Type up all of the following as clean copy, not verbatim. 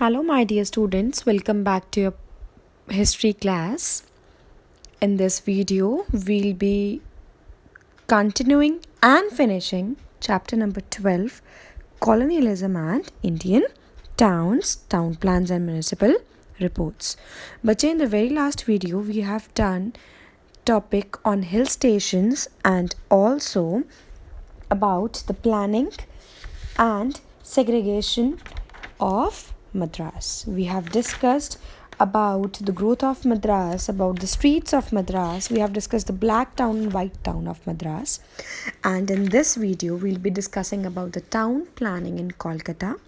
Hello, my dear students. Welcome back to your history class. In this video, we'll be continuing and finishing chapter number 12 Colonialism and Indian Towns, Town Plans, and Municipal Reports. But in the very last video, we have done topic on hill stations and also about the planning and segregation of Madras. We have discussed about the growth of Madras, about the streets of Madras. We have discussed the black town and white town of Madras. And in this video, we'll be discussing about the town planning in Kolkata.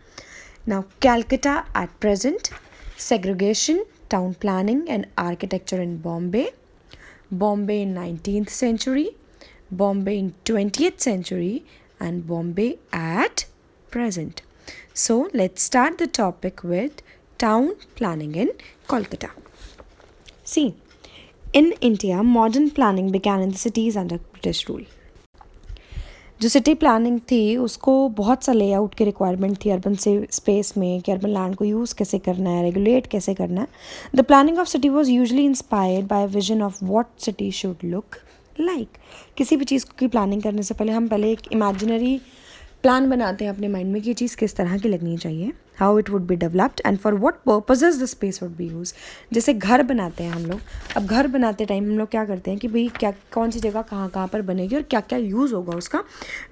Now, Calcutta at present, segregation, town planning and architecture in Bombay. Bombay in 19th century, Bombay in 20th century, and Bombay at present. So let's start the topic with town planning in Kolkata. See, in India, modern planning began in the cities under British rule. जो city planning थी उसको बहुत सा layout की requirement थी urban से space में कि अर्बन लैंड को यूज़ कैसे करना है, रेगुलेट कैसे करना है. The planning of city was usually inspired by vision of what city should look like. किसी भी चीज़ की प्लानिंग करने से पहले हम एक इमेजिनरी प्लान बनाते हैं अपने माइंड में कि ये चीज़ किस तरह की लगनी चाहिए, how it would be developed and for what purposes the space would be use. जैसे घर बनाते हैं हम लोग. अब घर बनाते टाइम हम लोग क्या करते हैं कि भाई क्या कौन सी जगह कहाँ पर बनेगी और क्या क्या यूज़ होगा उसका,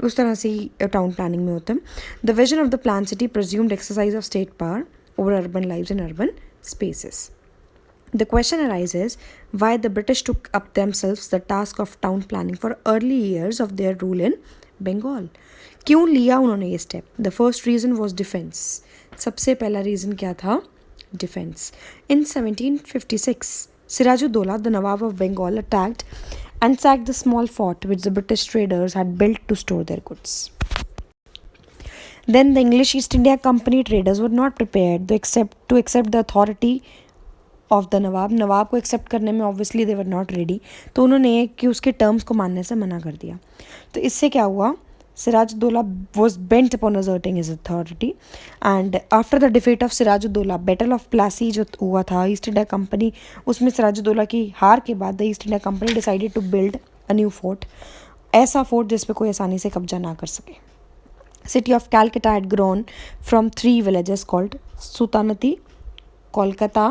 उस तरह से ही टाउन प्लानिंग में होता है. The vision of the plan city presumed exercise of state power over urban lives in urban spaces. The question arises why the British took up themselves the task of town planning for early years of their rule in Bengal. क्यों लिया उन्होंने ये step? The first reason was defence. सबसे पहला reason क्या था? Defence. In 1756 Sirajuddaulah the nawab of Bengal attacked and sacked the small fort which the British traders had built to store their goods. Then the English East India Company traders were not prepared to accept the authority of the नवाब. नवाब को accept करने में obviously they were not ready. तो उन्होंने कि उसके terms को मानने से मना कर दिया. तो इससे क्या हुआ? Sirajuddaula was bent upon asserting his authority, and after the defeat of Sirajuddaula, Battle of Plassey जो हुआ था ईस्ट इंडिया कंपनी, उसमें सिराजुद्दौला की हार के बाद the East India Company decided to build a new fort. ऐसा फोर्ट जिस पे कोई आसानी से कब्जा ना कर सके. City of Calcutta had grown from 3 villages called Sutanati, Kolkata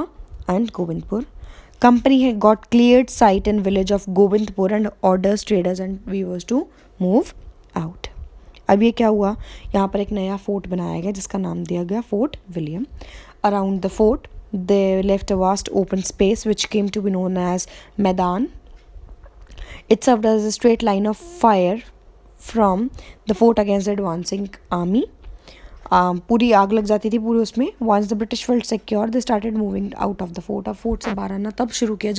and Govindpur. Company had got cleared site in village of Govindpur and orders traders and weavers to move out. अब ये क्या हुआ? यहाँ पर एक नया फोर्ट बनाया गया जिसका नाम दिया गया fort William. Around the fort they left a vast open space which came to be known as Maidan. It served as a straight line of fire from the fort against the advancing army. पूरी आग लग जाती थी पूरी उसमें. Once the British felt secure they started moving out of the fort. अब fort से बाहर आना तब शुरू किया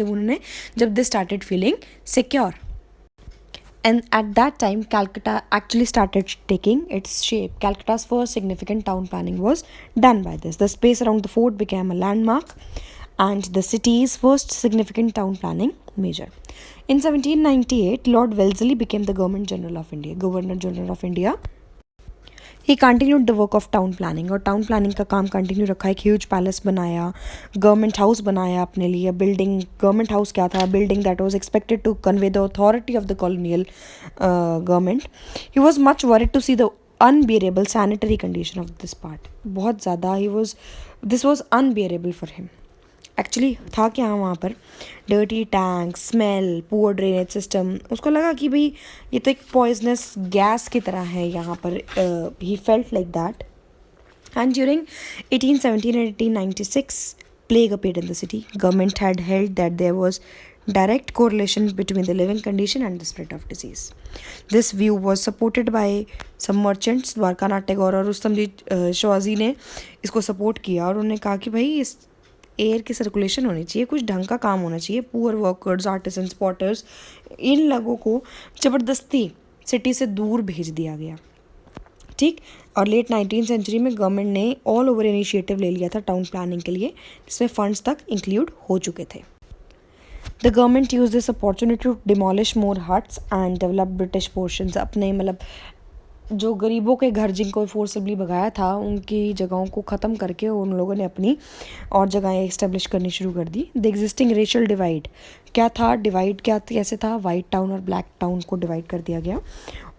जब they started feeling secure. And at that time, Calcutta actually started taking its shape. Calcutta's first significant town planning was done by this. The space around the fort became a landmark and the city's first significant town planning measure. In 1798, Lord Wellesley became the Governor General of India. He continued the work of town planning और town planning का काम continue रखा. एक huge palace बनाया, government house बनाया अपने लिए. Building government house क्या था? Building that was expected to convey the authority of the colonial government. He was much worried to see the unbearable sanitary condition of this part. बहुत ज़्यादा this was unbearable for him. Actually था क्या वहाँ पर? Dirty tank, smell, poor drainage system. उसको लगा कि भाई ये तो एक पॉइजनस गैस की तरह है यहाँ पर. He felt like that. And during 1817 and 1896 plague appeared in the city. Government had held that there was direct correlation between the living condition and the spread of disease. This view was supported by some merchants. Dwarkanath Tagore और रुस्तम जी शिवाजी ने इसको support किया और उन्होंने कहा कि भाई इस एयर की सर्कुलेशन होनी चाहिए, कुछ ढंग का काम होना चाहिए. पुअर वर्कर्स, आर्टिसंस, पॉटर्स, इन लोगों को ज़बरदस्ती सिटी से दूर भेज दिया गया. ठीक. और लेट 19th सेंचुरी में गवर्नमेंट ने ऑल ओवर इनिशिएटिव ले लिया था टाउन प्लानिंग के लिए जिसमें फंड्स तक इंक्लूड हो चुके थे. The government use this opportunity to demolish more huts and develop British portions. अपने जो गरीबों के घर जिनको फोर्सबली भगाया था उनकी जगहों को ख़त्म करके उन लोगों ने अपनी और जगहें इस्टेब्लिश करनी शुरू कर दी. द एग्जिस्टिंग रेशियल डिवाइड क्या था, डिवाइड क्या कैसे था, वाइट टाउन और ब्लैक टाउन को डिवाइड कर दिया गया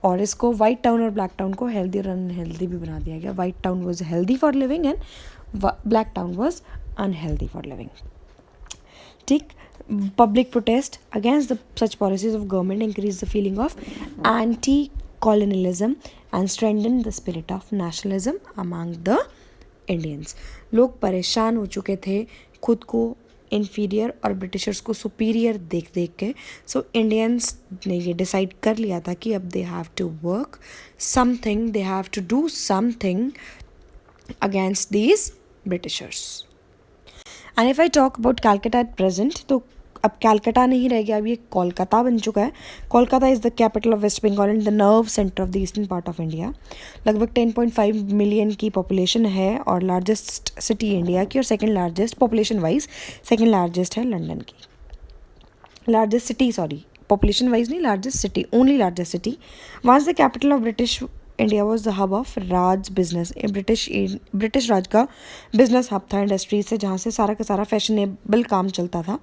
और इसको वाइट टाउन और ब्लैक टाउन को हेल्दी और अनहेल्दी भी बना दिया गया. White town was healthy for living and black town was unhealthy for living. ठीक. Public protest against such policies of government increased the feeling of anti-colonialism and strengthened the spirit of nationalism among the Indians. लोग परेशान हो चुके थे खुद को inferior और Britishers को सुपीरियर देख देख के. सो इंडियंस ने ये डिसाइड कर लिया था कि अब they have to work something, they have to do something against these Britishers. And if I talk about Calcutta at present, तो अब कैलकाटा नहीं रह गया, अब ये कोलकाता बन चुका है. Kolkata is the capital of West Bengal and the nerve centre of the eastern part of India. लगभग 10.5 मिलियन की पॉपुलेशन है और लार्जेस्ट सिटी इंडिया की और second largest population wise second largest है लंदन की. Largest city, sorry, population wise नहीं, largest city, only largest city. Once the capital of British India was the hub of Raj business. British Raj का business hub था industry से, जहाँ से सारा का सारा फैशनेबल काम चलता था.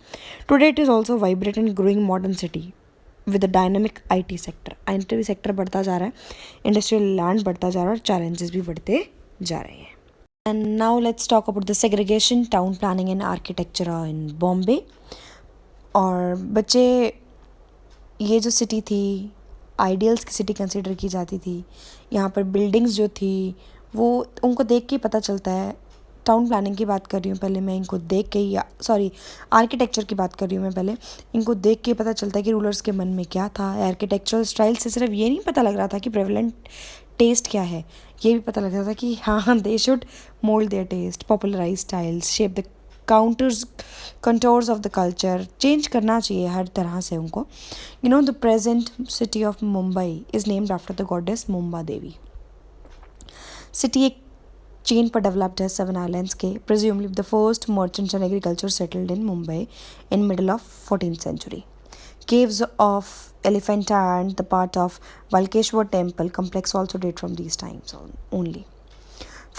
Today it is also vibrate and growing modern city with the dynamic IT sector. IT sector बढ़ता जा रहा है, इंडस्ट्रियल लैंड बढ़ता जा रहा है और चैलेंजेस भी बढ़ते जा रहे हैं. And now let's talk about the segregation, town planning and architecture इन बॉम्बे. और बच्चे, ये जो सिटी थी आइडियल्स की सिटी कंसिडर की जाती थी. यहाँ पर बिल्डिंग्स जो थी वो उनको देख के पता चलता है. टाउन प्लानिंग की बात कर रही हूँ पहले मैं, इनको देख के, या सॉरी आर्किटेक्चर की बात कर रही हूँ मैं पहले, इनको देख के पता चलता है कि रूलर्स के मन में क्या था. आर्किटेक्चरल स्टाइल से सिर्फ ये नहीं पता लग रहा था कि प्रेवलेंट टेस्ट क्या है, ये भी पता लग रहा था कि हाँ they should mould their taste, popularise styles, shape the contours of the culture, change करना चाहिए हर तरह से उनको. The present city of Mumbai is named after the goddess Mumba Devi. City एक चेन पर डेवलप्ड है 7 आइलैंड्स के. Presumably the first merchants and agriculture settled in Mumbai in middle of 14th century. Caves of Elephanta and the part of Walkeshwar temple complex also date from these times only.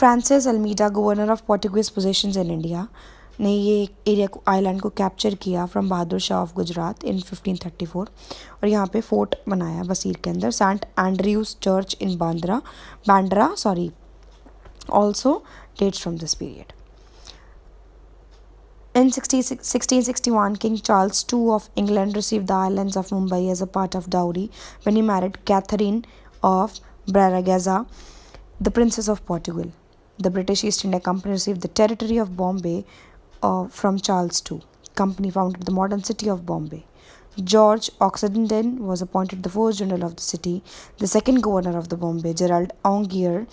Francis Almeida, governor of Portuguese possessions in India, ने ये area को, island को capture किया from Bahadur Shah of Gujarat in 1534 और यहाँ पे fort बनाया बसीर के अंदर. Saint Andrew's church in Bandra also dates from this period. In 1661, King Charles II of England received the islands of Mumbai as a part of dowry when he married Catherine of Braganza, the Princess of Portugal. The British East India Company received the territory of Bombay from Charles II. Company founded the modern city of Bombay. George Oxenden was appointed the first general of the city. The second governor of the Bombay, Gerald Ongier,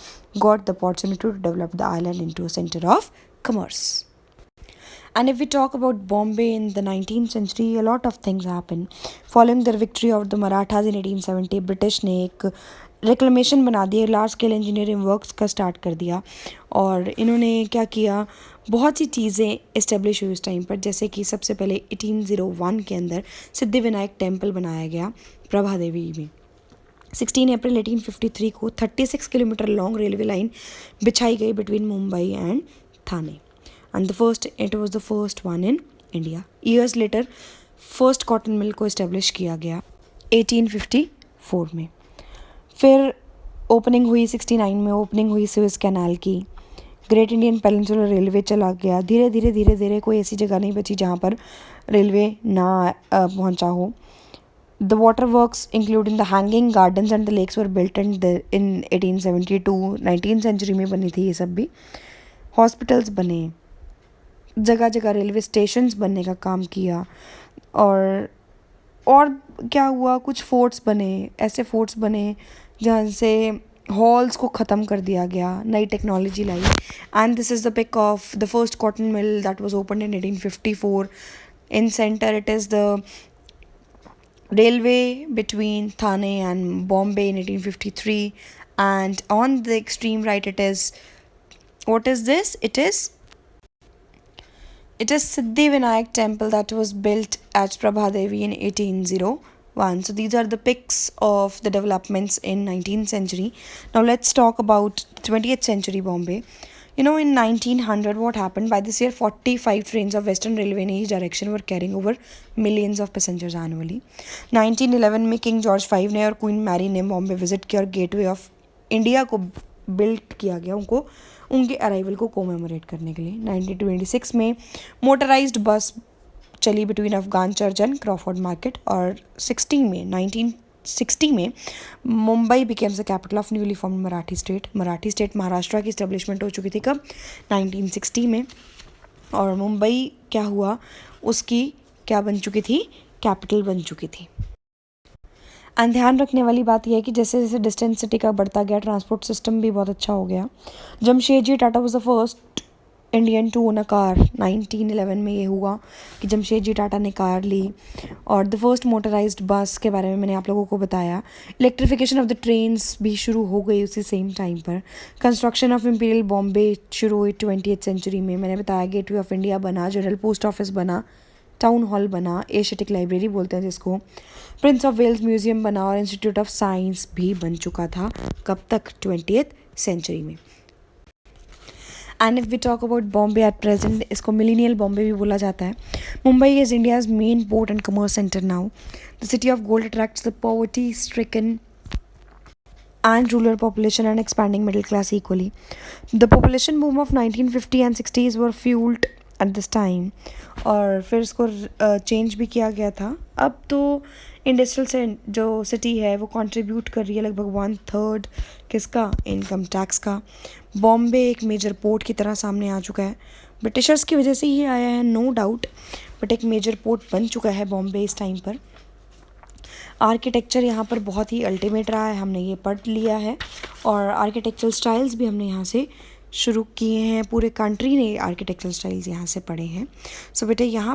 got the opportunity to develop the island into a center of commerce. And if we talk about Bombay in the 19th century, a lot of things happened. Following the victory of the Marathas in 1870, British ने एक reclamation बना दिया, large scale engineering works का start कर दिया और इन्होंने क्या किया, बहुत सी चीज़ें इस्टेब्लिश हुई उस टाइम पर. जैसे कि सबसे पहले 1801 के अंदर सिद्धि विनायक टेम्पल बनाया गया प्रभा देवी में. 16 अप्रैल 1853 को 36 किलोमीटर लॉन्ग रेलवे लाइन बिछाई गई between Mumbai and Thane. And it was the first one in India. Years later, first cotton mill को establish किया गया 1854 में. फिर ओपनिंग हुई 69 में, ओपनिंग हुई सुएज कैनाल की. ग्रेट इंडियन पेनिनसुलर रेलवे चला गया. धीरे धीरे कोई ऐसी जगह नहीं बची जहाँ पर रेलवे ना पहुँचा हो. The waterworks, including the hanging gardens and the lakes, were built in 1872. 19th century में बनी थी ये सब भी. हॉस्पिटल्स बने, जगह जगह रेलवे स्टेशंस बनने का काम किया और क्या हुआ, कुछ फोर्ट्स बने, ऐसे फोर्ट्स बने जहाँ से हॉल्स को ख़त्म कर दिया गया, नई टेक्नोलॉजी लाई. And this is the pic of the first cotton mill that was opened in 1854. In centre it is the railway between Thane and Bombay in 1853, and on the extreme right it is, what is this? It is Siddhi Vinayak temple that was built at Prabhadevi in 1809. one. So these are the pics of the developments in 19th century. Now let's talk about 20th century Bombay. You know, in 1900, what happened? By this year, 45 trains of Western Railway in each direction were carrying over millions of passengers annually. 1911 में king George five ने और queen Mary ने Bombay visit किया और gateway of India को built किया गया उनको उनके अराइवल को कोमेमोरेट करने के लिए. 1926 में मोटराइज्ड बस चली between Afghan church and Crawford market. और 1960 में Mumbai becomes the capital of newly formed Marathi state. Marathi state Maharashtra की इस्टेब्लिशमेंट हो चुकी थी कब? 1960 में. और मुंबई क्या हुआ, उसकी क्या बन चुकी थी? कैपिटल बन चुकी थी. एंड ध्यान रखने वाली बात यह है कि जैसे जैसे डिस्टेंस सिटी का बढ़ता गया, ट्रांसपोर्ट सिस्टम भी बहुत अच्छा हो गया. Jamshedji Tata was the first Indian to own a car. 1911 में ये हुआ कि जमशेदजी टाटा ने कार ली. और द फर्स्ट मोटराइज्ड बस के बारे में मैंने आप लोगों को बताया. इलेक्ट्रिफिकेशन ऑफ द ट्रेन्स भी शुरू हो गई उसी सेम टाइम पर. कंस्ट्रक्शन ऑफ इंपीरियल बॉम्बे शुरू हुई 20th सेंचुरी में. मैंने बताया गेटवे ऑफ इंडिया बना, जनरल पोस्ट ऑफिस बना, टाउन हॉल बना, एशियाटिक लाइब्रेरी बोलते हैं जिसको, प्रिंस ऑफ वेल्स म्यूजियम बना और इंस्टीट्यूट ऑफ साइंस भी बन चुका था. कब तक? 20th सेंचुरी में. And if we talk about Bombay at present, इसको मिलीनियल बॉम्बे भी बोला जाता है. Mumbai is India's main port and commerce centre now. The city of gold attracts the poverty stricken and rural population and expanding middle class equally. The population boom of 1950 and 60s were fueled at this time. और फिर इसको change भी किया गया था. अब तो industrial से जो सिटी है वो कंट्रीब्यूट कर रही है लगभग 1/3 किसका? इनकम टैक्स का. बॉम्बे एक मेजर पोर्ट की तरह सामने आ चुका है. ब्रिटिशर्स की वजह से ही आया है, नो डाउट, बट एक मेजर पोर्ट बन चुका है बॉम्बे इस टाइम पर. आर्किटेक्चर यहाँ पर बहुत ही अल्टीमेट रहा है, हमने ये पढ़ लिया है. और आर्किटेक्चरल स्टाइल्स भी हमने यहाँ से शुरू किए हैं. पूरे कंट्री ने आर्किटेक्चरल स्टाइल्स यहाँ से पढ़े हैं. सो बेटे यहाँ